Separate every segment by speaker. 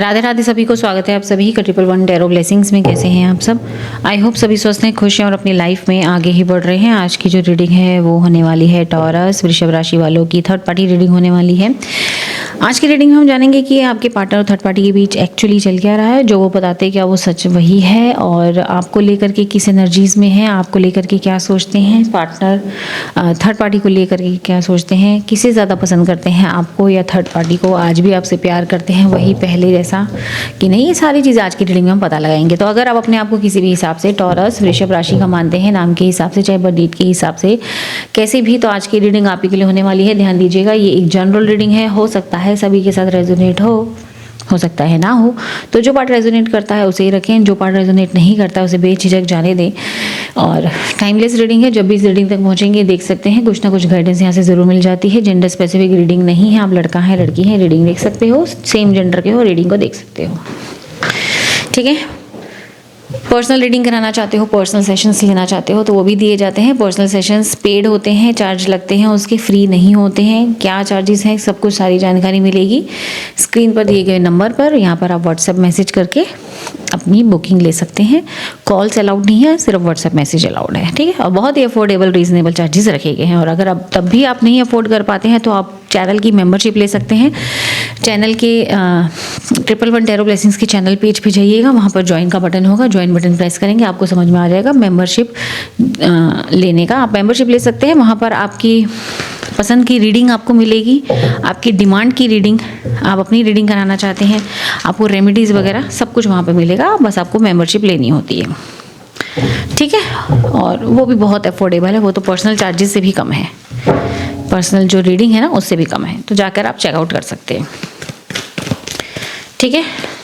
Speaker 1: राधे राधे सभी को स्वागत है आप सभी का ट्रिपल वन टैरो ब्लेसिंग्स में। कैसे हैं आप सब? आई होप सभी स्वस्थ हैं, खुश हैं और अपनी लाइफ में आगे ही बढ़ रहे हैं। आज की जो रीडिंग है वो होने वाली है टॉरस वृषभ राशि वालों की थर्ड पार्टी रीडिंग होने वाली है। आज की रीडिंग में हम जानेंगे कि आपके पार्टनर और थर्ड पार्टी के बीच एक्चुअली चल क्या रहा है, जो वो बताते हैं क्या वो सच वही है, और आपको लेकर के किस एनर्जीज में है, आपको लेकर के क्या सोचते हैं, पार्टनर थर्ड पार्टी को लेकर के क्या सोचते हैं, किसे ज़्यादा पसंद करते हैं, आपको या थर्ड पार्टी को, आज भी आपसे प्यार करते हैं वही पहले जैसा कि नहीं। ये सारी चीज़ें आज की रीडिंग में हम पता लगाएंगे। तो अगर आप अपने आप को किसी भी हिसाब से टॉरस वृषभ राशि का मानते हैं, नाम के हिसाब से चाहे बर्थ डेट के हिसाब से कैसे भी, तो आज की रीडिंग आप ही के लिए होने वाली है। ध्यान दीजिएगा, ये एक जनरल रीडिंग है, हो सकता है सभी के साथ रेजोनेट हो सकता है ना हो। तो जो पार्ट रेजोनेट करता है उसे ही रखें, जो पार्ट रेजोनेट नहीं करता है उसे बेझिझक जाने दें। और टाइमलेस रीडिंग है, जब भी इस रीडिंग तक पहुंचेंगे देख सकते हैं कुछ ना कुछ गाइडेंस यहाँ से ज़रूर मिल जाती है। जेंडर स्पेसिफिक रीडिंग नहीं है, आप लड़का है लड़की है रीडिंग देख सकते हो, सेम जेंडर के हो रीडिंग को देख सकते हो, ठीक है। पर्सनल रीडिंग कराना चाहते हो, पर्सनल सेशंस लेना चाहते हो तो वो भी दिए जाते हैं। पर्सनल सेशंस पेड होते हैं, चार्ज लगते हैं, उसके फ्री नहीं होते हैं। क्या चार्जेस हैं सब कुछ सारी जानकारी मिलेगी स्क्रीन पर दिए गए नंबर पर। यहाँ पर आप व्हाट्सएप मैसेज करके अपनी बुकिंग ले सकते हैं। कॉल्स अलाउड नहीं है, सिर्फ व्हाट्सएप मैसेज अलाउड है, ठीक है। और बहुत ही अफोर्डेबल रीजनेबल चार्जेस रखे गए हैं। और अगर अब तब भी आप नहीं अफोर्ड कर पाते हैं तो आप चैनल की मेंबरशिप ले सकते हैं। चैनल के ट्रिपल वन टैरो ब्लेसिंग्स के चैनल पेज पे जाइएगा, वहाँ पर ज्वाइन का बटन होगा, ज्वाइन बटन प्रेस करेंगे आपको समझ में आ जाएगा मेंबरशिप लेने का। आप मेंबरशिप ले सकते हैं, वहाँ पर आपकी पसंद की रीडिंग आपको मिलेगी, आपकी डिमांड की रीडिंग, आप अपनी रीडिंग कराना चाहते हैं, आपको रेमेडीज़ वगैरह सब कुछ वहाँ पे मिलेगा, बस आपको मेंबरशिप लेनी होती है, ठीक है। और वो भी बहुत अफोर्डेबल है, वो तो पर्सनल चार्जेस से भी कम है, पर्सनल जो रीडिंग है ना उससे भी कम है, तो जाकर आप चेकआउट कर सकते हैं, ठीक है।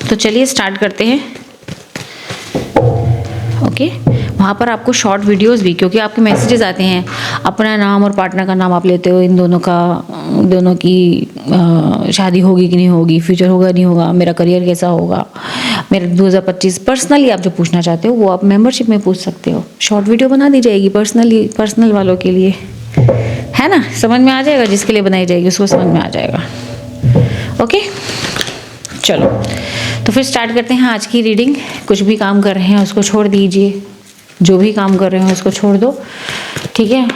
Speaker 1: तो चलिए स्टार्ट करते हैं। ओके, वहाँ पर आपको शॉर्ट वीडियोस भी, क्योंकि आपके मैसेजेस आते हैं, अपना नाम और पार्टनर का नाम आप लेते हो, इन दोनों की शादी होगी कि नहीं होगी, फ्यूचर होगा नहीं होगा, मेरा करियर कैसा होगा, मेरा 2025 पर्सनली आप जो पूछना चाहते हो वो आप मेंबरशिप में पूछ सकते हो। शॉर्ट वीडियो बना दी जाएगी पर्सनल वालों के लिए, है ना, समझ में आ जाएगा, जिसके लिए बनाई जाएगी उसको समझ में आ जाएगा। ओके चलो, तो फिर स्टार्ट करते हैं आज की रीडिंग। कुछ भी काम कर रहे हैं उसको छोड़ दीजिए, जो भी काम कर रहे हो उसको छोड़ दो, ठीक है।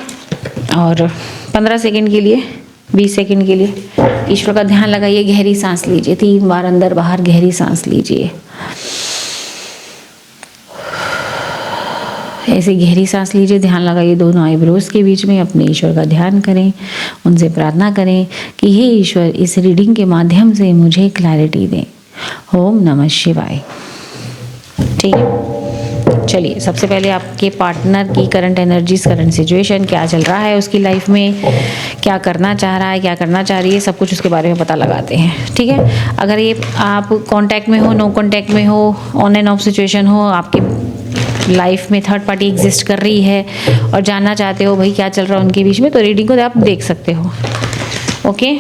Speaker 1: और 15 सेकंड के लिए, 20 सेकंड के लिए ईश्वर का ध्यान लगाइए, गहरी सांस लीजिए, 3 बार अंदर बाहर गहरी सांस लीजिए। ऐसे गहरी सांस लीजिए, ध्यान लगाइए दोनों आईब्रोज के बीच में, अपने ईश्वर का ध्यान करें, उनसे प्रार्थना करें कि हे ईश्वर, इस रीडिंग के माध्यम से मुझे क्लैरिटी दें। ओम नमः शिवाय, ठीक है। चलिए, सबसे पहले आपके पार्टनर की करंट एनर्जीज, करंट सिचुएशन, क्या चल रहा है उसकी लाइफ में, क्या करना चाह रहा है, क्या करना चाह रही है, सब कुछ उसके बारे में पता लगाते हैं, ठीक है। अगर ये आप कांटेक्ट में हो, नो कांटेक्ट में हो, ऑन एंड ऑफ सिचुएशन हो, आपके लाइफ में थर्ड पार्टी एग्जिस्ट कर रही है और जानना चाहते हो भाई क्या चल रहा है उनके बीच में, तो रीडिंग को आप देख सकते हो। ओके,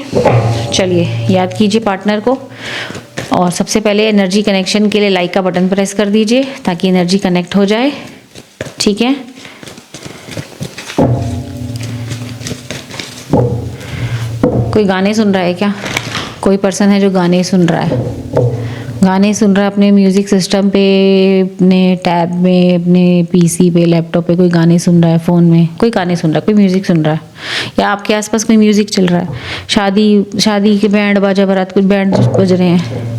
Speaker 1: चलिए याद कीजिए पार्टनर को, और सबसे पहले एनर्जी कनेक्शन के लिए लाइक का बटन प्रेस कर दीजिए ताकि एनर्जी कनेक्ट हो जाए, ठीक है। कोई गाने सुन रहा है क्या? कोई पर्सन है जो गाने सुन रहा है, गाने सुन रहा है अपने म्यूजिक सिस्टम पे, अपने टैब में, अपने पीसी पे, लैपटॉप पे कोई गाने सुन रहा है, फ़ोन में कोई गाने सुन रहा है, कोई म्यूज़िक सुन रहा है, या आपके आसपास कोई म्यूज़िक चल रहा है, शादी के बैंड बाजा बारात कुछ बैंड बज रहे हैं,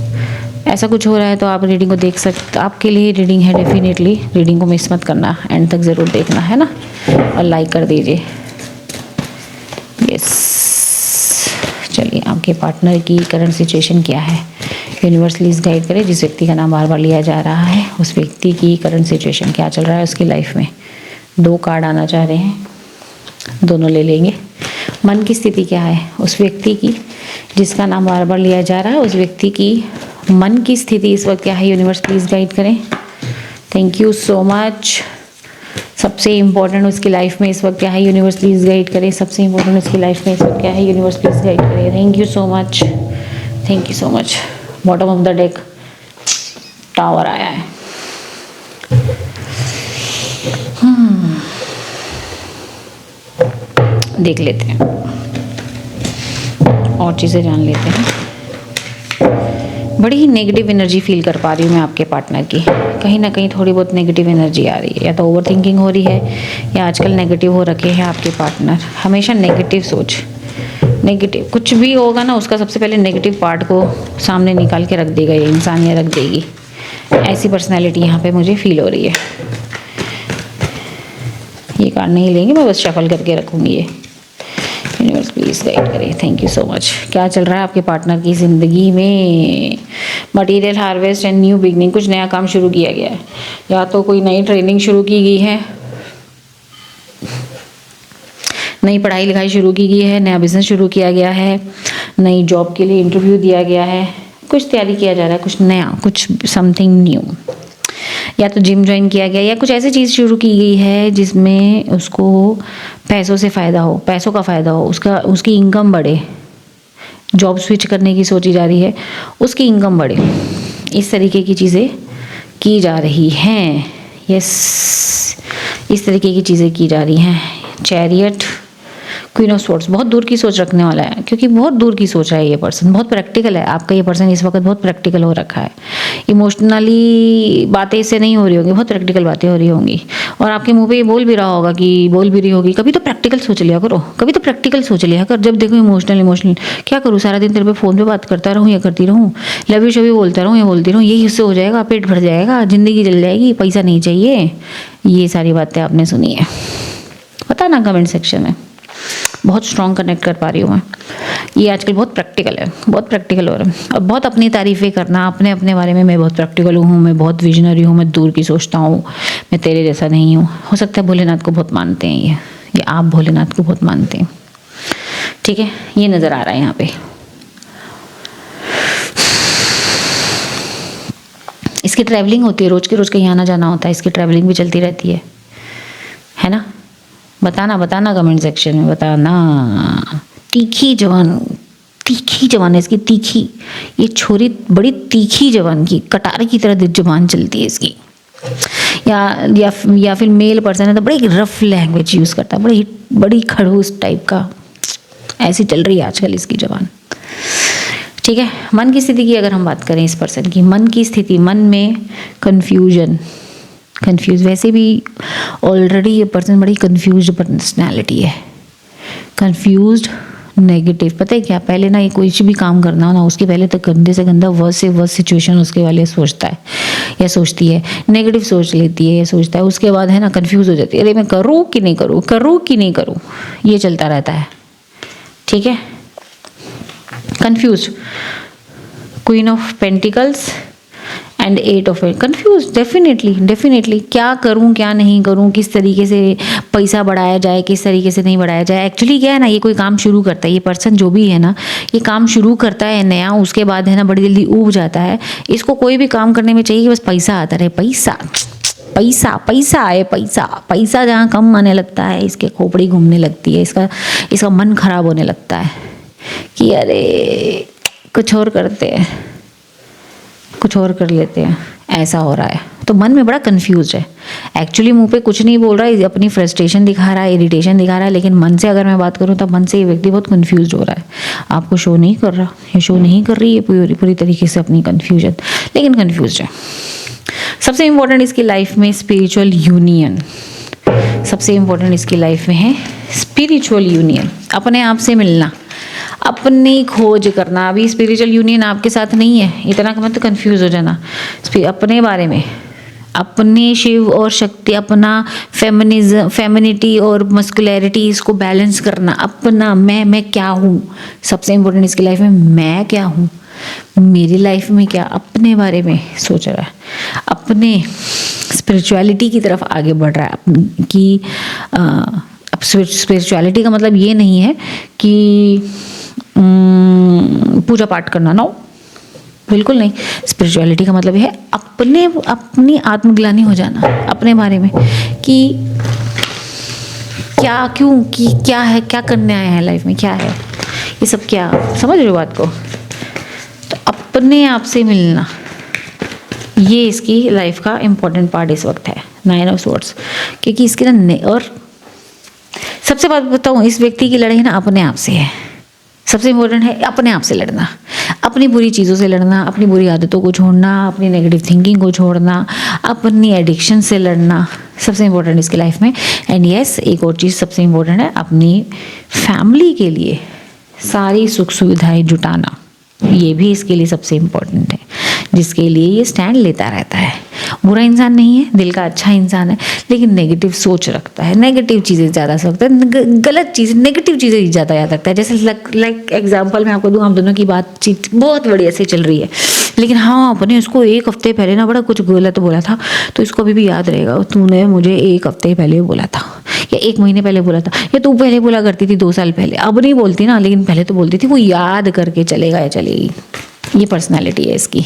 Speaker 1: ऐसा कुछ हो रहा है तो आप रीडिंग को देख सकते, आपके लिए रीडिंग है डेफिनेटली। रीडिंग को मिस मत करना, एंड तक ज़रूर देखना, है ना, और लाइक कर दीजिए। यस, चलिए आपके पार्टनर की करंट सिचुएशन क्या है, यूनिवर्स प्लीज गाइड करें। जिस व्यक्ति का नाम बार बार लिया जा रहा है उस व्यक्ति की करंट सिचुएशन क्या चल रहा है उसकी लाइफ में। 2 कार्ड आना चाह रहे हैं, दोनों ले लेंगे। मन की स्थिति क्या है उस व्यक्ति की जिसका नाम बार बार लिया जा रहा है, उस व्यक्ति की मन की स्थिति इस वक्त क्या है, यूनिवर्स प्लीज गाइड करें। Thank you so much. सबसे इम्पोर्टेंट उसकी लाइफ में इस वक्त क्या है, यूनिवर्स प्लीज गाइड करें। सबसे इम्पोर्टेंट उसकी लाइफ में इस वक्त क्या है, यूनिवर्स प्लीज गाइड करें। Thank you so much, thank you so much. Bottom of the deck tower आया है। देख लेते हैं और चीज़ें जान लेते हैं। बड़ी ही नेगेटिव एनर्जी फील कर पा रही हूँ मैं आपके पार्टनर की। कहीं ना कहीं थोड़ी बहुत नेगेटिव एनर्जी आ रही है, या तो ओवर थिंकिंग हो रही है या आजकल नेगेटिव हो रखे हैं आपके पार्टनर। हमेशा नेगेटिव सोच, नेगेटिव कुछ भी होगा ना उसका सबसे पहले नेगेटिव पार्ट को सामने निकाल के रख देगा ये इंसान, या रख देगी। ऐसी पर्सनैलिटी यहाँ पे मुझे फील हो रही है। ये कार्ड नहीं लेंगे, मैं बस शफल करके रखूँगी ये। यूनिवर्स प्लीज गाइड करें, थैंक यू सो मच। क्या चल रहा है आपके पार्टनर की ज़िंदगी में? Material harvest and new beginning, कुछ नया काम शुरू किया गया है, या तो कोई नई ट्रेनिंग शुरू की गई है, नई पढ़ाई लिखाई शुरू की गई है, नया बिजनेस शुरू किया गया है, नई जॉब के लिए इंटरव्यू दिया गया है, कुछ तैयारी किया जा रहा है, कुछ नया, कुछ समथिंग न्यू, या तो जिम ज्वाइन किया गया, या कुछ ऐसी चीज़ शुरू की गई है जिसमें उसको पैसों से फ़ायदा हो, पैसों का फ़ायदा हो, उसकी इनकम बढ़े। जॉब स्विच करने की सोची जा रही है, उसकी इनकम बढ़े। इस तरीके की चीज़ें की जा रही हैं। यस, इस तरीके की चीज़ें की जा रही हैं। चैरियट, क्वीन ऑफ स्वॉर्ड्स, बहुत दूर की सोच रखने वाला है, क्योंकि बहुत दूर की सोच है ये पर्सन, बहुत प्रैक्टिकल है। आपका ये पर्सन इस वक्त बहुत प्रैक्टिकल हो रखा है। इमोशनली बातें इससे नहीं हो रही होंगी, बहुत प्रैक्टिकल बातें हो रही होंगी, और आपके मुंह पे ये बोल भी रहा होगा कि बोल भी रही होगी, कभी तो प्रैक्टिकल सोच लिया करो, कभी तो प्रैक्टिकल सोच लिया कर। जब देखो इमोशनल क्या करूँ, सारा दिन तेरे पे फ़ोन पे बात करता रहूँ, या करती रहूँ, लव यू शव यू बोलता रहूँ, या बोलती रहूँ, यही उससे हो जाएगा, पेट भर जाएगा, ज़िंदगी चल जाएगी, पैसा नहीं चाहिए। ये सारी बातें आपने सुनी है, पता ना कमेंट सेक्शन में। बहुत स्ट्रॉन्ग कनेक्ट कर पा रही हूँ मैं। ये आजकल बहुत प्रैक्टिकल है, बहुत प्रैक्टिकल हो रहा है। और बहुत अपनी तारीफ़ें करना, अपने अपने बारे में, मैं बहुत प्रैक्टिकल हूँ, मैं बहुत विजनरी हूँ, मैं दूर की सोचता हूँ, मैं तेरे जैसा नहीं हूँ। हो सकता है भोलेनाथ को बहुत मानते हैं ये आप भोलेनाथ को बहुत मानते हैं, ठीक है, ये नज़र आ रहा है यहाँ पे। इसकी ट्रैवलिंग होती है, रोज़ के रोज़ कहीं आना जाना होता है, इसकी ट्रैवलिंग भी चलती रहती है ना? बताना कमेंट सेक्शन में, बताना। तीखी जवान है इसकी, तीखी। ये छोरी बड़ी तीखी जवान की, कटार की तरह जवान चलती है इसकी। या फिर मेल पर्सन है तो बड़ी रफ लैंग्वेज यूज़ करता है, बड़ी खड़ूस टाइप का। ऐसी चल रही है आजकल इसकी जवान, ठीक है। मन की स्थिति की अगर हम बात करें, इस पर्सन की मन की स्थिति, मन में कंफ्यूज, वैसे भी ऑलरेडी ये पर्सन बड़ी कंफ्यूज्ड पर्सनैलिटी है, कंफ्यूज्ड, नेगेटिव। पता है क्या, पहले ना ये कोई भी काम करना हो ना, उसके पहले तो गंदे से गंदा, वर्स्ट से वर्स्ट सिचुएशन उसके वाले सोचता है या सोचती है, नेगेटिव सोच लेती है या सोचता है। उसके बाद है ना कंफ्यूज हो जाती है, अरे मैं करूँ कि नहीं करूँ, ये चलता रहता है, ठीक है। Confuse, queen of pentacles and 8 of confuse, definitely क्या करूं क्या नहीं करूं, किस तरीके से पैसा बढ़ाया जाए, किस तरीके से नहीं बढ़ाया जाए। एक्चुअली क्या है ना, ये कोई काम शुरू करता है, ये पर्सन जो भी है ना, ये काम शुरू करता है नया, उसके बाद है ना बड़ी जल्दी ऊब जाता है। इसको कोई भी काम करने में चाहिए कि बस पैसा आता रहे, पैसा आए, पैसा जहाँ कम आने लगता है इसके खोपड़ी घूमने लगती है, इसका मन खराब होने लगता है कि अरे कुछ और करते हैं, कुछ और कर लेते हैं, ऐसा हो रहा है। तो मन में बड़ा कंफ्यूज है। एक्चुअली मुंह पे कुछ नहीं बोल रहा है, अपनी फ्रस्ट्रेशन दिखा रहा है, इरिटेशन दिखा रहा है, लेकिन मन से अगर मैं बात करूं तब मन से ये व्यक्ति बहुत कंफ्यूज हो रहा है। आपको शो नहीं कर रहा, ये शो नहीं कर रही है पूरी तरीके से अपनी कंफ्यूजन, लेकिन कंफ्यूज है। सबसे इम्पोर्टेंट इसकी लाइफ में स्पिरिचुअल यूनियन, सबसे इम्पोर्टेंट इसकी लाइफ में है स्पिरिचुअल यूनियन, अपने आप से मिलना, अपनी खोज करना। अभी स्पिरिचुअल यूनियन आपके साथ नहीं है, इतना कि मत कंफ्यूज हो जाना। अपने बारे में, अपने शिव और शक्ति, अपना फेमिनिटी और मस्कुलैरिटी, इसको बैलेंस करना, अपना मैं क्या हूँ। सबसे इम्पोर्टेंट इसकी लाइफ में मैं क्या हूँ, मेरी लाइफ में क्या, अपने बारे में सोच रहा है, अपने स्पिरिचुअलिटी की तरफ आगे बढ़ रहा है। कि अब स्पिरिचुअलिटी का मतलब ये नहीं है कि पूजा पाठ करना, नो, बिल्कुल नहीं। स्पिरिचुअलिटी का मतलब है अपनी आत्मग्लानि हो जाना अपने बारे में, कि क्या, क्यों, कि क्या है, क्या करने आए हैं लाइफ में, क्या है ये सब, क्या समझ रहे हो बात को। तो अपने आप से मिलना, ये इसकी लाइफ का इम्पोर्टेंट पार्ट इस वक्त है, 9 ऑफ स्वॉर्ड्स। क्योंकि इसके ना, और सबसे बात बताऊँ, इस व्यक्ति की लड़ाई ना अपने आप से है। सबसे इम्पोर्टेंट है अपने आप से लड़ना, अपनी बुरी चीज़ों से लड़ना, अपनी बुरी आदतों को छोड़ना, अपनी नेगेटिव थिंकिंग को छोड़ना, अपनी एडिक्शन से लड़ना सबसे इम्पोर्टेंट इसकी लाइफ में। एंड यस, एक और चीज़ सबसे इम्पोर्टेंट है, अपनी फैमिली के लिए सारी सुख सुविधाएं जुटाना, ये भी इसके लिए सबसे इम्पोर्टेंट है, जिसके लिए ये स्टैंड लेता रहता है। बुरा इंसान नहीं है, दिल का अच्छा इंसान है, लेकिन नेगेटिव सोच रखता है, नेगेटिव चीज़ें ज़्यादा सोचता है, गलत चीज़ें, नेगेटिव चीज़ें ज़्यादा याद रखता है। जैसे लाइक एग्जांपल मैं आपको दूँ, हम दोनों की बातचीत बहुत बढ़िया से चल रही है, लेकिन हाँ आपने उसको एक हफ्ते पहले ना बड़ा कुछ गलत बोला था, तो इसको अभी भी याद रहेगा, तूने मुझे एक हफ्ते पहले बोला था, या एक महीने पहले बोला था, या तू पहले बोला करती थी 2 साल पहले, अब नहीं बोलती ना, लेकिन पहले तो बोलती थी। वो याद करके चलेगा या चलेगी, ये पर्सनैलिटी है इसकी,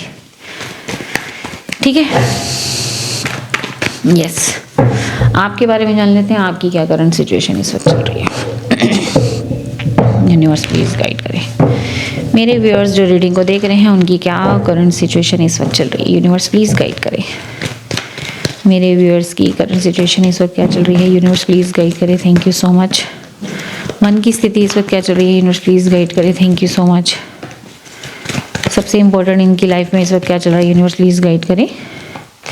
Speaker 1: ठीक है। यस, आपके बारे में जान लेते हैं, आपकी क्या करंट सिचुएशन इस वक्त चल रही है। यूनिवर्स प्लीज गाइड करें मेरे व्यूअर्स जो रीडिंग को देख रहे हैं, उनकी क्या करंट सिचुएशन इस वक्त चल रही है। यूनिवर्स प्लीज गाइड करें मेरे व्यूअर्स की करंट सिचुएशन इस वक्त क्या चल रही है। यूनिवर्स प्लीज गाइड करें, थैंक यू सो मच। मन की स्थिति इस वक्त क्या चल रही है। यूनिवर्स प्लीज गाइड करें, थैंक यू सो मच। सबसे इम्पोर्टेंट इनकी लाइफ में इस वक्त क्या चल रहा है। यूनिवर्स प्लीज गाइड करें,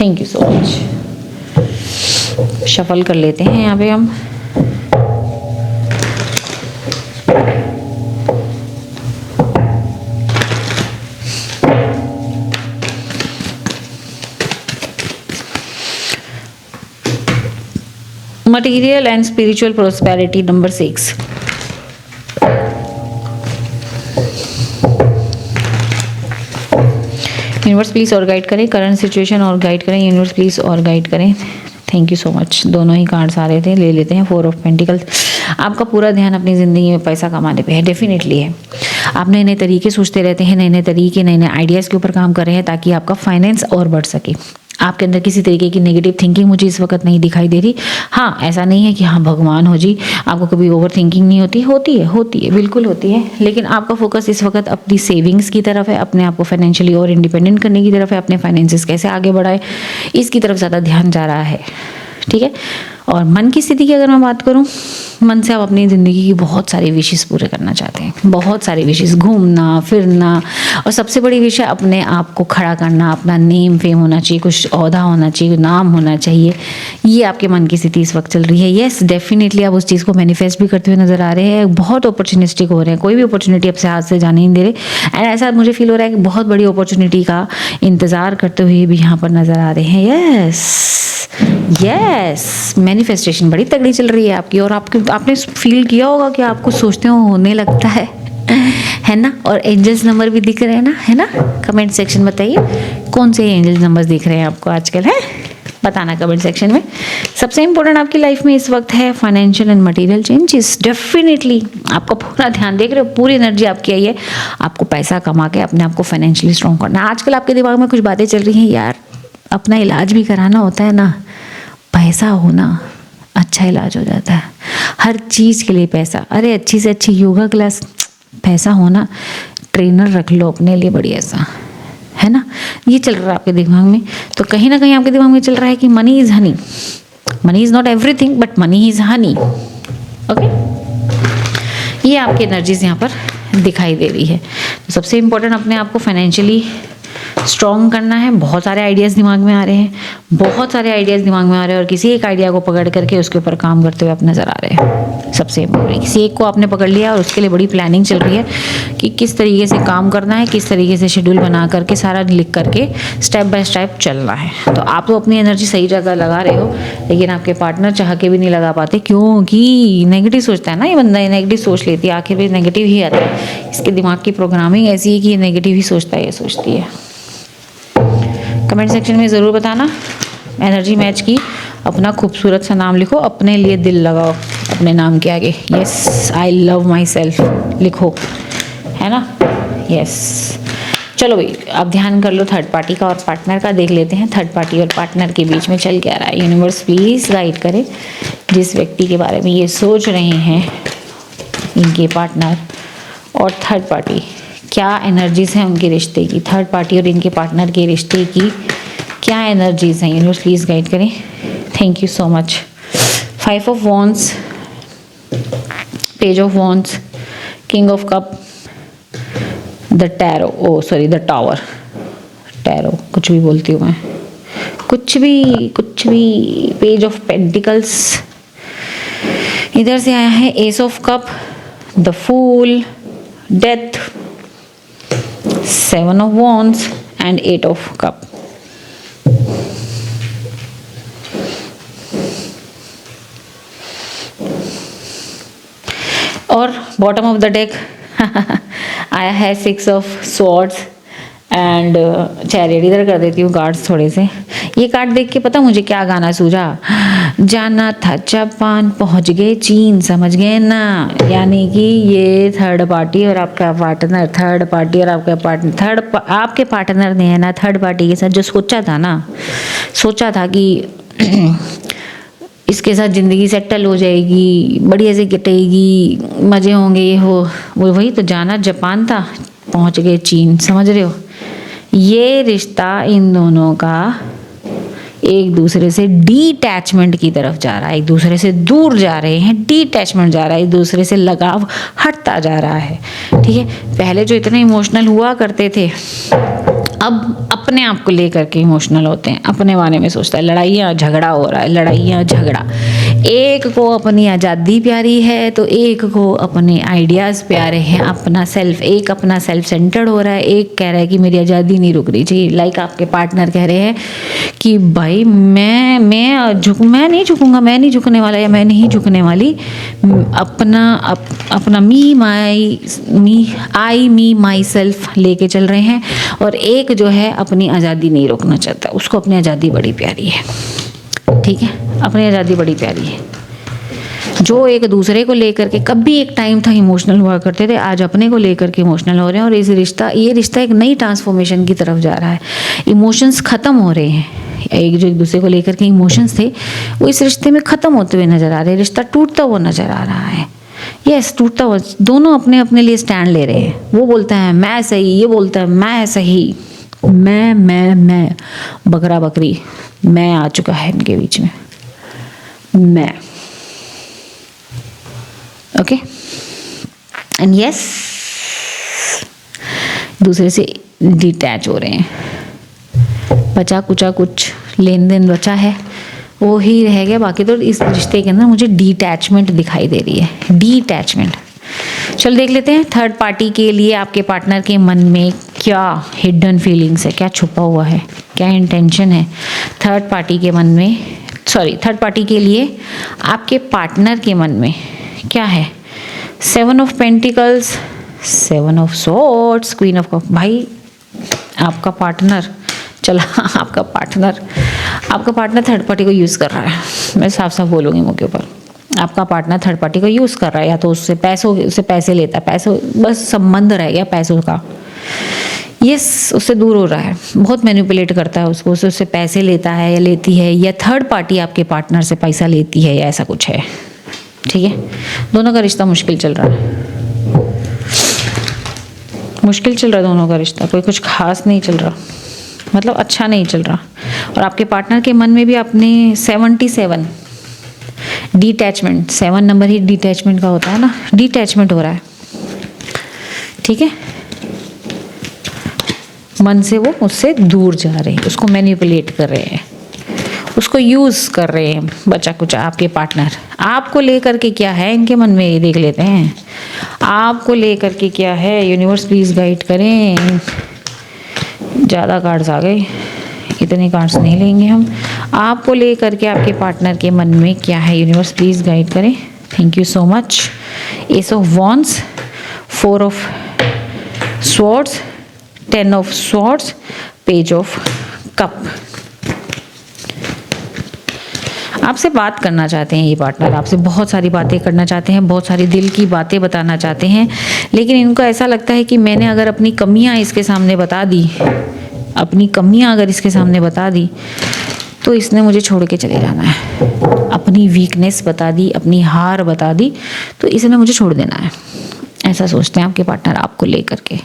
Speaker 1: thank you so much. Shuffle कर लेते हैं यहाँ पे हम। Material and spiritual prosperity number 6। Universe please और गाइड करें करंट सिचुएशन, और गाइड करें यूनिवर्स प्लीज और गाइड करें, थैंक यू सो मच। दोनों ही कार्ड्स आ रहे थे, ले लेते हैं। 4 ऑफ पेंटिकल्स। आपका पूरा ध्यान अपनी ज़िंदगी में पैसा कमाने पे है, डेफिनेटली है। आप नए नए तरीके सोचते रहते हैं, नए नए तरीके, नए नए आइडियाज़ के ऊपर काम कर रहे हैं, ताकि आपका फाइनेंस और बढ़ सके। आपके अंदर किसी तरीके की नेगेटिव थिंकिंग मुझे इस वक्त नहीं दिखाई दे रही। हाँ, ऐसा नहीं है कि हाँ भगवान हो जी, आपको कभी ओवर थिंकिंग नहीं होती, होती है, बिल्कुल होती है। लेकिन आपका फोकस इस वक्त अपनी सेविंग्स की तरफ है, अपने आप को फाइनेंशियली और इंडिपेंडेंट करने की तरफ है, अपने फाइनेंसेस कैसे आगे बढ़ाए इसकी तरफ ज़्यादा ध्यान जा रहा है, ठीक है। और मन की स्थिति की अगर मैं बात करूं, मन से आप अपनी ज़िंदगी की बहुत सारी विशेष पूरे करना चाहते हैं, बहुत सारी विशेष, घूमना फिरना, और सबसे बड़ी विषय अपने आप को खड़ा करना, अपना नेम फेम होना चाहिए, कुछ ओहदा होना चाहिए, नाम होना चाहिए। ये आपके मन की स्थिति इस वक्त चल रही है। येस, डेफिनेटली आप उस चीज़ को मैनिफेस्ट भी करते हुए नजर आ रहे हैं, बहुत अपॉर्चुनिस्टिक हो रहे हैं, कोई भी अपॉर्चुनिटी आपसे हाथ से जाने नहीं दे रहे। एंड ऐसा मुझे फील हो रहा है कि बहुत बड़ी अपॉर्चुनिटी का इंतज़ार करते हुए भी यहाँ पर नजर आ रहे हैं। यस, मैनिफेस्टेशन बड़ी तगड़ी चल रही है आपकी, और आपने फील किया होगा कि आपको सोचते हो होने लगता है ना। और एंजल्स नंबर भी दिख रहे हैं ना, है ना। कमेंट सेक्शन बताइए कौन से एंजल्स नंबर्स दिख रहे हैं आपको आजकल, है बताना कमेंट सेक्शन में। सबसे इंपॉर्टेंट आपकी लाइफ में इस वक्त है financial and material changes. Definitely आपका पूरा ध्यान, देख रहे हो, पूरी एनर्जी आपकी आई है आपको पैसा कमा के अपने आप को फाइनेंशियली स्ट्रॉन्ग करना। आजकल आपके दिमाग में कुछ बातें चल रही हैं, यार अपना इलाज भी कराना होता है ना, पैसा होना अच्छा इलाज हो जाता है। हर चीज़ के लिए पैसा, अरे अच्छी से अच्छी योगा क्लास, पैसा होना, ट्रेनर रख लो अपने लिए बढ़िया सा, है ना। ये चल रहा है आपके दिमाग में, तो कहीं ना कहीं आपके दिमाग में चल रहा है कि money is Honey. Money is not everything but money is Honey, okay. ये आपकी एनर्जीज यहाँ पर दिखाई दे रही है। तो सबसे इम्पोर्टेंट अपने आप को फाइनेंशियली स्ट्रॉन्ग करना है। बहुत सारे आइडियाज़ दिमाग में आ रहे हैं, बहुत सारे आइडियाज़ दिमाग में आ रहे हैं, और किसी एक आइडिया को पकड़ करके उसके ऊपर काम करते हुए आप नज़र आ रहे हैं। सबसे इम्पोर्टेंट, किसी एक को आपने पकड़ लिया और उसके लिए बड़ी प्लानिंग चल रही है कि किस तरीके से काम करना है, किस तरीके से शेड्यूल बना करके सारा लिख करके स्टेप बाय स्टेप चलना है। तो आप तो अपनी एनर्जी सही जगह लगा रहे हो, लेकिन आपके पार्टनर चाह के भी नहीं लगा पाते, क्योंकि नेगेटिव सोचता है ना ये बंदा, नेगेटिव सोच लेती है, आखिर भी नेगेटिव ही आता है। इसके दिमाग की प्रोग्रामिंग ऐसी है कि ये नेगेटिव ही सोचता है, ये सोचती है। कमेंट सेक्शन में ज़रूर बताना एनर्जी मैच की। अपना खूबसूरत सा नाम लिखो, अपने लिए दिल लगाओ अपने नाम के आगे। Yes, I love my self लिखो, है ना। यस, चलो भाई अब ध्यान कर लो थर्ड पार्टी का और पार्टनर का। देख लेते हैं थर्ड पार्टी और पार्टनर के बीच में चल क्या रहा है। यूनिवर्स प्लीज़ गाइड करे जिस व्यक्ति के बारे में ये सोच रहे हैं, इनके पार्टनर और थर्ड पार्टी, क्या एनर्जीज हैं उनके रिश्ते की। थर्ड पार्टी और इनके पार्टनर के रिश्ते की क्या एनर्जीज हैं, यूनिवर्स प्लीज़ गाइड करें, thank you so much. 5 of wands, page of wands, king of cup, the tarot, oh sorry the tower, tarot कुछ भी बोलती हूँ मैं, कुछ भी। पेज ऑफ पेंटिकल्स, इधर से आया है ace of cup, the fool, death, 7 of wands and 8 of cup. और बॉटम ऑफ द डेक आया है 6 ऑफ स्वॉर्ड्स एंड चैरियट। इधर कर देती हूँ कार्ड्स थोड़े से। ये कार्ड देख के पता मुझे क्या गाना सूझा, जाना था जापान पहुँच गए चीन, समझ गए ना। यानी कि ये थर्ड पार्टी और आपका पार्टनर, थर्ड पार्टी और आपका पार्टनर, आपके पार्टनर ने है ना थर्ड पार्टी के साथ जो सोचा था कि इसके साथ ज़िंदगी सेटल हो जाएगी, बढ़िया से कटेगी, मज़े होंगे, ये हो वो, वही तो जाना जापान था, पहुंच गए चीन, समझ रहे हो। ये रिश्ता इन दोनों का एक दूसरे से डिटैचमेंट की तरफ जा रहा है, एक दूसरे से दूर जा रहे हैं, डिटैचमेंट जा रहा है, एक दूसरे से लगाव हटता जा रहा है। ठीक है, पहले जो इतने इमोशनल हुआ करते थे अब अपने आप को लेकर के इमोशनल होते हैं, अपने बारे में सोचता है, लड़ाइयाँ झगड़ा हो रहा है, लड़ाइयाँ झगड़ा। एक को अपनी आज़ादी प्यारी है तो एक को अपने आइडियाज़ प्यारे हैं, अपना सेल्फ, एक अपना सेल्फ सेंटर्ड हो रहा है, एक कह रहा है कि मेरी आज़ादी नहीं रुक रही चाहिए। लाइक आपके पार्टनर कह रहे हैं कि भाई मैं नहीं झुकूंगा, मैं नहीं झुकने वाला या मैं नहीं झुकने वाली, अपना मी माई सेल्फ लेके चल रहे हैं। और एक जो है अपनी आज़ादी नहीं रोकना चाहता, उसको अपनी आज़ादी बड़ी प्यारी है। ठीक है, अपनी आज़ादी बड़ी प्यारी है। जो एक दूसरे को लेकर के, कभी एक टाइम था इमोशनल हुआ करते थे, आज अपने को लेकर के इमोशनल हो रहे हैं। और ये रिश्ता एक नई ट्रांसफॉर्मेशन की तरफ जा रहा है। इमोशंस खत्म हो रहे हैं, एक दूसरे को लेकर के इमोशंस थे वो इस रिश्ते में खत्म होते हुए नजर आ रहे हैं, रिश्ता टूटता हुआ नजर आ रहा है। यस, टूटता हुआ, दोनों अपने अपने लिए स्टैंड ले रहे हैं। वो बोलता है मैं सही, ये बोलता है मैं सही, मैं बकरा बकरी, मैं आ चुका है इनके बीच में, मैं। ओके एंड यस, दूसरे से डिटैच हो रहे हैं। बचा कुचा कुछ लेन देन बचा है वो ही रह गया, बाकी तो इस रिश्ते के अंदर मुझे डिटैचमेंट दिखाई दे रही है, डिटैचमेंट। चलो देख लेते हैं थर्ड पार्टी के लिए आपके पार्टनर के मन में क्या हिडन फीलिंग्स है, क्या छुपा हुआ है, क्या इंटेंशन है थर्ड पार्टी के मन में, थर्ड पार्टी के लिए आपके पार्टनर के मन में क्या है। 7 of pentacles, 7 of swords, queen of cup. भाई आपका पार्टनर आपका पार्टनर थर्ड पार्टी को यूज़ कर रहा है। मैं साफ साफ बोलूँगी मुँह के ऊपर, आपका पार्टनर थर्ड पार्टी को यूज़ कर रहा है, या तो उससे पैसे लेता है, पैसों बस संबंध रह गया पैसों का। यस, उससे दूर हो रहा है, बहुत मैनिपुलेट करता है उसको, उससे पैसे लेता है या लेती है, या थर्ड पार्टी आपके पार्टनर से पैसा लेती है, या ऐसा कुछ है। ठीक है, दोनों का रिश्ता मुश्किल चल रहा है, मुश्किल चल रहा है दोनों का रिश्ता, कोई कुछ खास नहीं चल रहा, मतलब अच्छा नहीं चल रहा। और आपके पार्टनर के मन में भी आपने 77 डिटैचमेंट, 7 नंबर ही डिटैचमेंट का होता है ना, डिटैचमेंट हो रहा है। ठीक है, मन से वो उससे दूर जा रहे हैं, उसको मैनिपुलेट कर रहे हैं, उसको यूज़ कर रहे हैं बचा कुचा। आपके पार्टनर आपको लेकर के क्या है इनके मन में, ये देख लेते हैं। आपको लेकर के क्या है, यूनिवर्स प्लीज़ गाइड करें। ज़्यादा कार्ड्स आ गए, इतने कार्ड्स नहीं लेंगे हम। आपको लेकर के आपके पार्टनर के मन में क्या है, यूनिवर्स प्लीज़ गाइड करें। Thank you so much. S of wands, 4 of swords, 10 of swords, page of cup. आपसे बात करना चाहते हैं ये पार्टनर, आपसे बहुत सारी बातें करना चाहते हैं, बहुत सारी दिल की बातें बताना चाहते हैं, लेकिन इनको ऐसा लगता है कि मैंने अगर अपनी कमियां इसके सामने बता दी, अपनी कमियां अगर इसके सामने बता दी तो इसने मुझे छोड़ के चले जाना है। अपनी वीकनेस बता दी, अपनी हार बता दी तो इसने मुझे छोड़ देना है, ऐसा सोचते हैं आपके पार्टनर आपको लेकर के।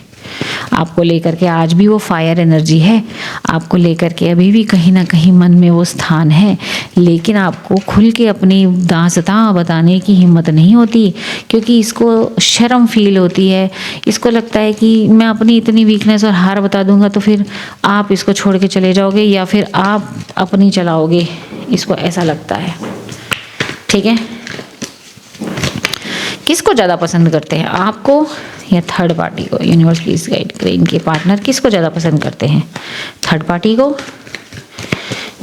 Speaker 1: आपको लेकर के आज भी वो फायर एनर्जी है, आपको लेकर के अभी भी कहीं ना कहीं मन में वो स्थान है, लेकिन आपको खुल के अपनी दास्तां बताने की हिम्मत नहीं होती, क्योंकि इसको शर्म फील होती है। इसको लगता है कि मैं अपनी इतनी वीकनेस और हार बता दूंगा तो फिर आप इसको छोड़ के चले जाओगे या फिर आप अपनी चलाओगे, इसको ऐसा लगता है। ठीक है, किसको ज़्यादा पसंद करते हैं, आपको या थर्ड पार्टी को? यूनिवर्स प्लीज गाइड करें, इनके पार्टनर किसको ज़्यादा पसंद करते हैं, थर्ड पार्टी को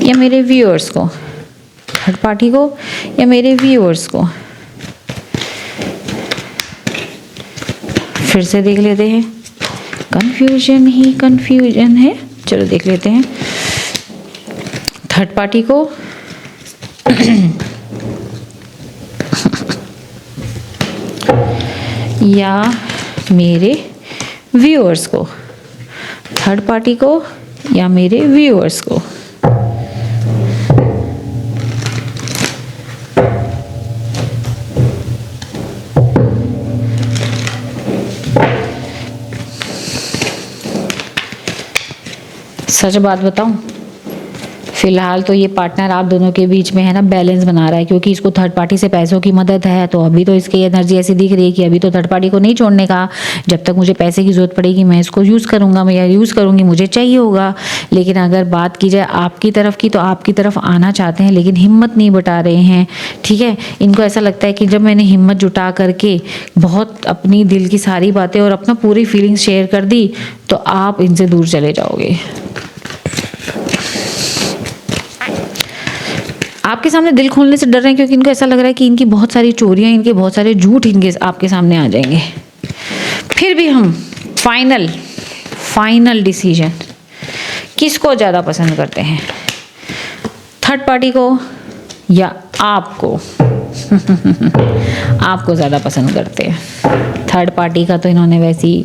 Speaker 1: या मेरे व्यूअर्स को? थर्ड पार्टी को या मेरे व्यूअर्स को? फिर से देख लेते हैं, कंफ्यूजन ही कंफ्यूजन है। चलो देख लेते हैं, थर्ड पार्टी को या मेरे व्यूअर्स को? थर्ड पार्टी को या मेरे व्यूअर्स को? सच बात बताऊं, फिलहाल तो ये पार्टनर आप दोनों के बीच में है ना बैलेंस बना रहा है, क्योंकि इसको थर्ड पार्टी से पैसों की मदद है। तो अभी तो इसकी एनर्जी ऐसी दिख रही है कि अभी तो थर्ड पार्टी को नहीं छोड़ने का, जब तक मुझे पैसे की जरूरत पड़ेगी मैं इसको यूज़ करूंगा, मैं यूज़ करूंगी, मुझे चाहिए होगा। लेकिन अगर बात की जाए आपकी तरफ की, तो आपकी तरफ आना चाहते हैं लेकिन हिम्मत नहीं बता रहे हैं। ठीक है, इनको ऐसा लगता है कि जब मैंने हिम्मत जुटा करके बहुत अपनी दिल की सारी बातें और अपना पूरी फीलिंग्स शेयर कर दी तो आप इनसे दूर चले जाओगे। आपके सामने दिल खोलने से डर रहे हैं, क्योंकि इनको ऐसा लग रहा है कि इनकी बहुत सारी चोरियां, इनके बहुत सारे झूठ इनके आपके सामने आ जाएंगे। फिर भी हम फाइनल डिसीजन, किसको ज़्यादा पसंद करते हैं, थर्ड पार्टी को या आपको? आपको ज़्यादा पसंद करते हैं। थर्ड पार्टी का तो इन्होंने वैसे ही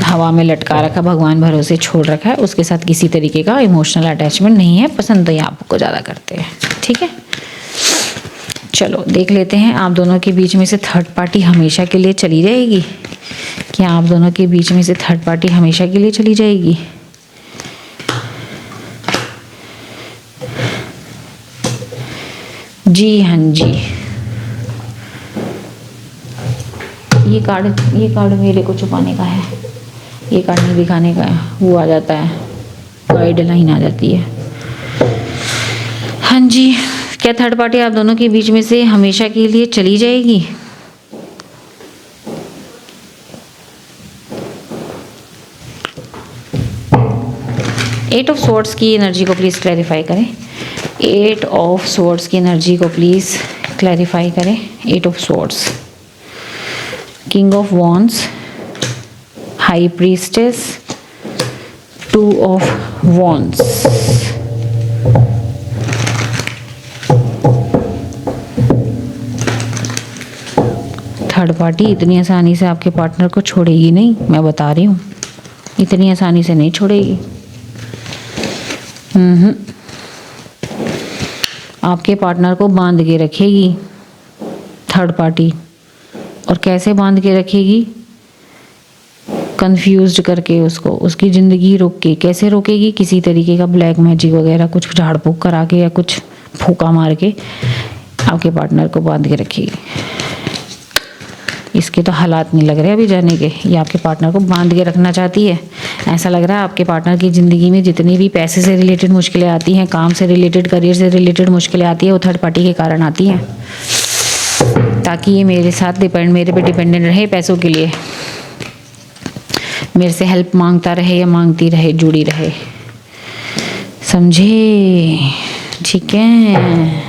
Speaker 1: हवा में लटका रखा, भगवान भरोसे छोड़ रखा है, उसके साथ किसी तरीके का इमोशनल अटैचमेंट नहीं है। पसंद तो ये आपको ज़्यादा करते हैं। ठीक है, चलो देख लेते हैं, आप दोनों के बीच में से थर्ड पार्टी हमेशा के लिए चली जाएगी? क्या आप दोनों के बीच में से थर्ड पार्टी हमेशा के लिए चली जाएगी? जी हाँ जी, ये कार्ड मेरे को छुपाने का है, ये कार्ड नहीं दिखाने का है, वो आ जाता है, गाइडलाइन आ जाती है। हाँ जी, क्या थर्ड पार्टी आप दोनों के बीच में से हमेशा के लिए चली जाएगी? एट ऑफ स्वॉर्ड्स की एनर्जी को प्लीज क्लैरिफाई करें। एट ऑफ स्वॉर्ड्स की एनर्जी को प्लीज क्लैरिफाई करें। Eight of swords, king of wands, high priestess, two of wands. Third party इतनी आसानी से आपके पार्टनर को छोड़ेगी नहीं, मैं बता रही हूँ, इतनी आसानी से नहीं छोड़ेगी। आपके पार्टनर को बांध के रखेगी थर्ड पार्टी। और कैसे बांध के रखेगी? कंफ्यूज्ड करके उसको, उसकी ज़िंदगी रोक के। कैसे रोकेगी? किसी तरीके का ब्लैक मैजिक वगैरह कुछ झाड़ फूक करा के या कुछ फूका मार के आपके पार्टनर को बांध के रखेगी। इसके तो हालात नहीं लग रहे अभी जाने के, ये आपके पार्टनर को बांध के रखना चाहती है। ऐसा लग रहा है आपके पार्टनर की ज़िंदगी में जितनी भी पैसे से रिलेटेड मुश्किलें आती हैं, काम से रिलेटेड, करियर से रिलेटेड मुश्किलें आती है, वो थर्ड पार्टी के कारण आती हैं, ताकि ये मेरे साथ मेरे पे डिपेंडेंट रहे पैसों के लिए, मेरे से हेल्प मांगता रहे या मांगती रहे, जुड़ी रहे। समझे? ठीक है।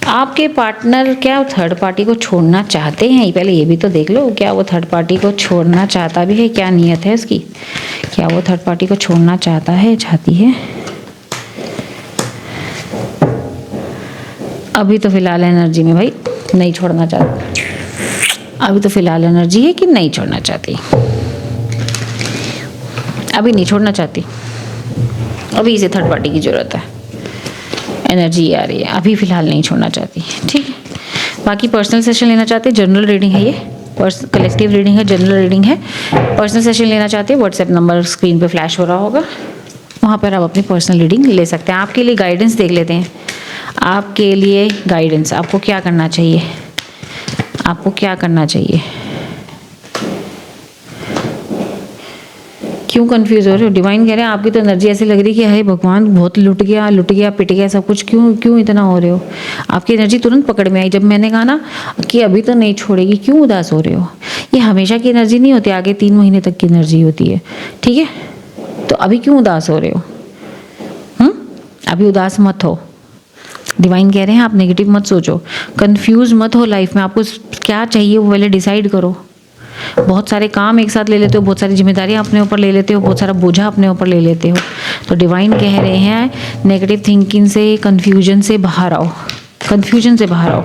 Speaker 1: आपके पार्टनर क्या थर्ड पार्टी को छोड़ना चाहते हैं? पहले ये भी तो देख लो, क्या वो थर्ड पार्टी को छोड़ना चाहता भी है? क्या नियत है उसकी? क्या वो थर्ड पार्टी को छोड़ना चाहता है, चाहती है? अभी तो फिलहाल एनर्जी में भाई नहीं छोड़ना चाहती। अभी तो फिलहाल एनर्जी है कि नहीं छोड़ना चाहती, अभी नहीं छोड़ना चाहती, अभी इसे थर्ड पार्टी की जरूरत है। एनर्जी आ रही है, अभी फिलहाल नहीं छोड़ना चाहती। ठीक है, बाकी पर्सनल सेशन लेना चाहते हैं, जनरल रीडिंग है ये, कलेक्टिव रीडिंग है, जनरल रीडिंग है। पर्सनल सेशन लेना चाहते हैं, व्हाट्सएप नंबर स्क्रीन पे फ्लैश हो रहा होगा, वहाँ पर आप अपनी पर्सनल रीडिंग ले सकते हैं। आपके लिए गाइडेंस देख लेते हैं। आपके लिए गाइडेंस, आपको क्या करना चाहिए, आपको क्या करना चाहिए, क्यों कंफ्यूज हो रहे हो? डिवाइन कह रहे हैं आपकी तो एनर्जी ऐसी लग रही है कि हे भगवान बहुत लुट गया पिट गया सब कुछ, क्यों इतना हो रहे हो? आपकी एनर्जी तुरंत पकड़ में आई जब मैंने कहा ना कि अभी तो नहीं छोड़ेगी, क्यों उदास हो रहे हो? ये हमेशा की एनर्जी नहीं होती, आगे 3 महीने तक की एनर्जी होती है, ठीक है? तो अभी क्यों उदास हो रहे हो? अभी उदास मत हो। डिवाइन कह रहे हैं आप नेगेटिव मत सोचो, कंफ्यूज मत हो लाइफ में। आपको क्या चाहिए वो पहले डिसाइड करो। बहुत सारे काम एक साथ ले लेते हो, बहुत सारी जिम्मेदारियां अपने ऊपर ले लेते हो, बहुत सारा बोझा अपने ऊपर ले लेते हो। तो डिवाइन कह रहे हैं नेगेटिव थिंकिंग से, कन्फ्यूजन से बाहर आओ, कन्फ्यूजन से बाहर आओ।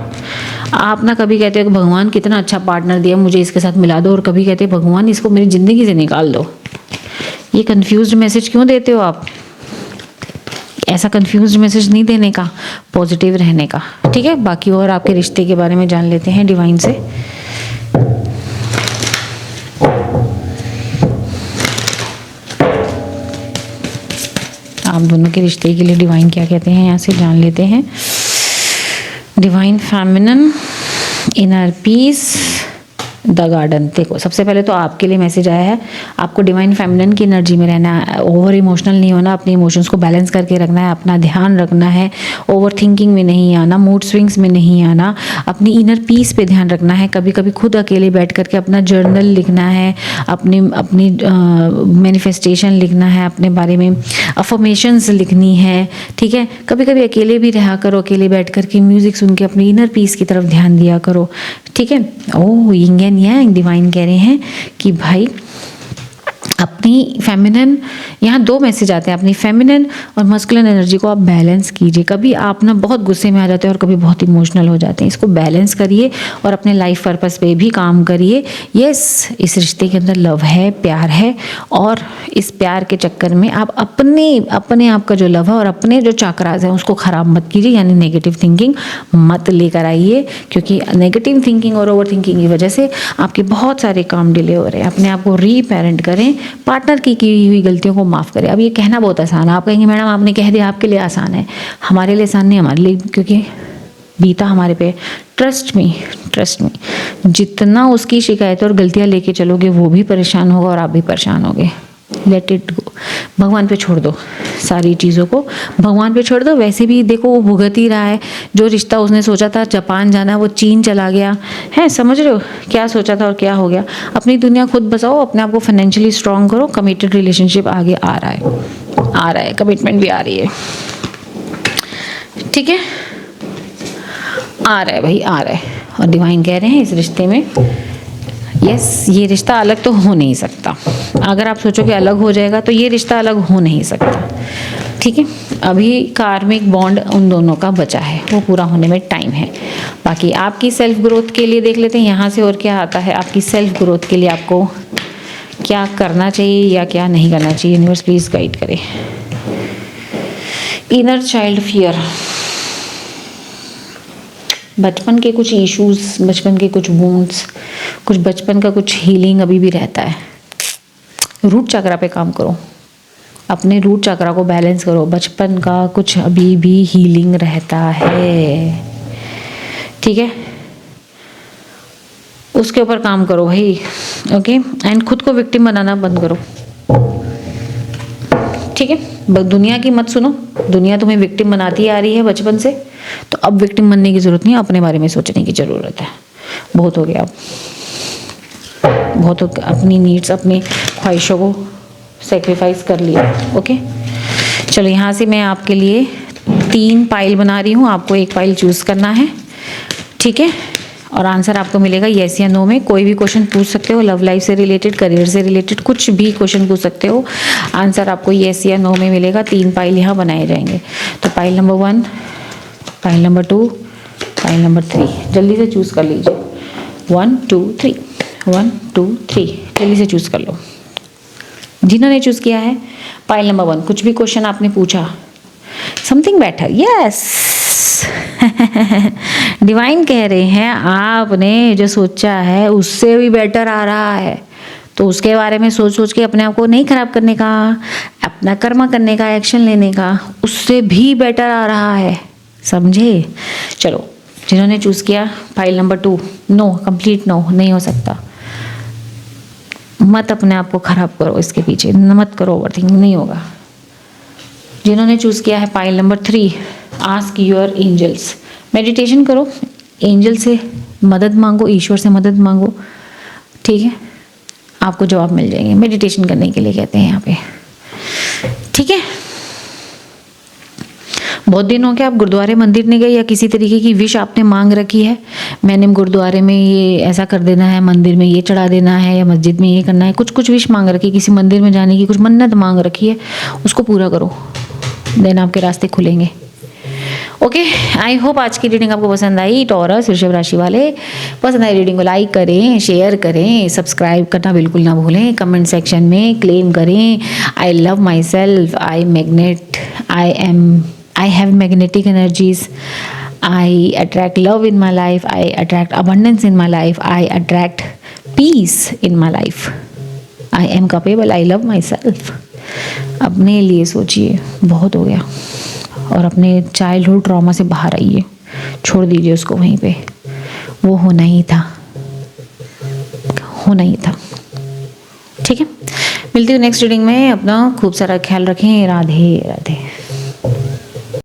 Speaker 1: आप ना कभी कहते हो कि भगवान कितना अच्छा पार्टनर दिया मुझे, इसके साथ मिला दो, और कभी कहते हो भगवान इसको मेरी ज़िंदगी से निकाल दो। ये कन्फ्यूज्ड मैसेज क्यों देते हो आप? ऐसा कंफ्यूज मैसेज नहीं देने का, पॉजिटिव रहने का, ठीक है? बाकी और आपके रिश्ते के बारे में जान लेते हैं डिवाइन से। आप दोनों के रिश्ते के लिए डिवाइन क्या कहते हैं यहाँ से जान लेते हैं। Divine feminine, inner peace, the garden. देखो सबसे पहले तो आपके लिए मैसेज आया है, आपको डिवाइन फेमिनिन की एनर्जी में रहना है, ओवर इमोशनल नहीं होना, अपने इमोशंस को बैलेंस करके रखना है, अपना ध्यान रखना है, ओवर थिंकिंग में नहीं आना, मूड स्विंग्स में नहीं आना, अपनी इनर पीस पे ध्यान रखना है। कभी कभी खुद अकेले बैठ करके अपना जर्नल लिखना है, अपनी मैनिफेस्टेशन लिखना है, अपने बारे में अफर्मेशंस लिखनी है, ठीक है? कभी कभी अकेले भी रहा करो, अकेले बैठ करके म्यूजिक सुन के अपनी इनर पीस की तरफ ध्यान दिया करो, ठीक है? ओह यिंग एंड यांग, डिवाइन कह रहे हैं कि भाई अपनी फेमिनिन, यहाँ 2 मैसेज आते हैं, अपनी फेमिनिन और मस्कुलिन एनर्जी को आप बैलेंस कीजिए। कभी आप ना बहुत गुस्से में आ जाते हैं और कभी बहुत इमोशनल हो जाते हैं, इसको बैलेंस करिए और अपने लाइफ पर्पस पे भी काम करिए। यस, इस रिश्ते के अंदर लव है, प्यार है, और इस प्यार के चक्कर में आप अपने आप का जो लव है और अपने जो चाक्रास हैं उसको ख़राब मत कीजिए, यानी नेगेटिव थिंकिंग मत लेकर आइए, क्योंकि नेगेटिव थिंकिंग और ओवर थिंकिंग की वजह से आपके बहुत सारे काम डिले हो रहे हैं। अपने आप को रीपेरेंट करें, पार्टनर की हुई गलतियों को माफ़ करें। अब ये कहना बहुत आसान है, आप कहेंगे मैडम आपने कह दिया आपके लिए आसान है, हमारे लिए आसान नहीं, हमारे लिए क्योंकि बीता हमारे पे। ट्रस्ट मी, जितना उसकी शिकायतें और गलतियां लेके चलोगे वो भी परेशान होगा और आप भी परेशान होगे। लेट इट गो, भगवान पे छोड़ दो, सारी चीज़ों को भगवान पे छोड़ दो। वैसे भी देखो वो भुगत ही रहा है, जो रिश्ता उसने सोचा था जापान जाना वो चीन चला गया है, समझ रहे हो क्या सोचा था और क्या हो गया। अपनी दुनिया खुद बसाओ, अपने आप को फाइनेंशियली स्ट्रांग करो, कमिटेड रिलेशनशिप आगे आ रहा है, कमिटमेंट भी आ रही है, ठीक है? आ रहा है भाई, आ रहा है। और डिवाइन कह रहे हैं इस रिश्ते में यस, ये रिश्ता अलग तो हो नहीं सकता। अगर आप सोचो कि अलग हो जाएगा तो ये रिश्ता अलग हो नहीं सकता, ठीक है? अभी कार्मिक बॉन्ड उन दोनों का बचा है, वो पूरा होने में टाइम है। बाकी आपकी सेल्फ ग्रोथ के लिए देख लेते हैं यहाँ से और क्या आता है। आपकी सेल्फ ग्रोथ के लिए आपको क्या करना चाहिए या क्या नहीं करना चाहिए, यूनिवर्स प्लीज गाइड करे। इनर चाइल्ड फियर, बचपन के कुछ इश्यूज, बचपन के कुछ वुंड्स, कुछ बचपन का कुछ हीलिंग अभी भी रहता है। रूट चक्रा पे काम करो, अपने रूट चक्रा को बैलेंस करो। बचपन का कुछ अभी भी हीलिंग रहता है, ठीक है? उसके ऊपर काम करो भाई, ओके? एंड खुद को विक्टिम बनाना बंद करो, ठीक है? दुनिया की मत सुनो, दुनिया तुम्हें विक्टिम बनाती आ रही है बचपन से, तो अब विक्टिम बनने की जरूरत नहीं है, अपने बारे में सोचने की जरूरत है। बहुत हो गया अब, बहुत हो गया। अपनी नीड्स, अपनी ख्वाहिशों को सेक्रीफाइस कर लिया, ओके? चलो यहाँ से मैं आपके लिए 3 पाइल बना रही हूँ, आपको एक पाइल चूज करना है, ठीक है? और आंसर आपको मिलेगा येस या नो में। कोई भी क्वेश्चन पूछ सकते हो, लव लाइफ से रिलेटेड, करियर से रिलेटेड, कुछ भी क्वेश्चन पूछ सकते हो। आंसर आपको येस या नो में मिलेगा। 3 पाइल यहाँ बनाए जाएंगे। तो pile number 1, pile number 2, pile number 3, जल्दी से चूज कर लीजिए। 1 2 3, 1 2 3, जल्दी से चूज कर लो। जिन्होंने चूज किया है पाइल नंबर 1, कुछ भी क्वेश्चन आपने पूछा, समथिंग बेटर, यस डिवाइन कह रहे हैं आपने जो सोचा है उससे भी बेटर आ रहा है, तो उसके बारे में सोच सोच के अपने आप को नहीं खराब करने का, अपना कर्म करने का, एक्शन लेने का, उससे भी बेटर आ रहा है, समझे। चलो, जिन्होंने चूज किया file number 2, no, complete no, नहीं हो सकता। मत अपने आप को खराब करो, इसके पीछे मत करो ओवरथिंकिंग, नहीं होगा। जिन्होंने चूज किया है file number 3, ask your angels, meditation करो, एंजल से मदद मांगो, ईश्वर से मदद मांगो, ठीक है, आपको जवाब मिल जाएंगे। मेडिटेशन करने के लिए कहते हैं यहाँ पे, ठीक है। बहुत दिन हो गया आप गुरुद्वारे मंदिर नहीं गए, या किसी तरीके की विश आपने मांग रखी है, मैंने गुरुद्वारे में ये ऐसा कर देना है, मंदिर में ये चढ़ा देना है, या मस्जिद में ये करना है, कुछ विश मांग रखी है, किसी मंदिर में जाने की कुछ मन्नत मांग रखी है, उसको पूरा करो, देन आपके रास्ते खुलेंगे। ओके, आई होप आज की रीडिंग आपको पसंद आई। टॉरस वृषभ राशि वाले, पसंद आई रीडिंग को लाइक करें, शेयर करें, सब्सक्राइब करना बिल्कुल ना भूलें, कमेंट सेक्शन में क्लेम करें, I love my self, I have magnetic energies, I attract love in my life, I attract abundance in my life, I attract peace in my life, I am capable, I love myself। अपने लिए सोचिए, बहुत हो गया, और अपने childhood trauma से बाहर आइए, छोड़ दीजिए उसको वहीं पे, वो होना ही था, होना ही था, ठीक है। मिलती हूँ नेक्स्ट रीडिंग में, अपना खूब सारा ख्याल रखें। राधे राधे।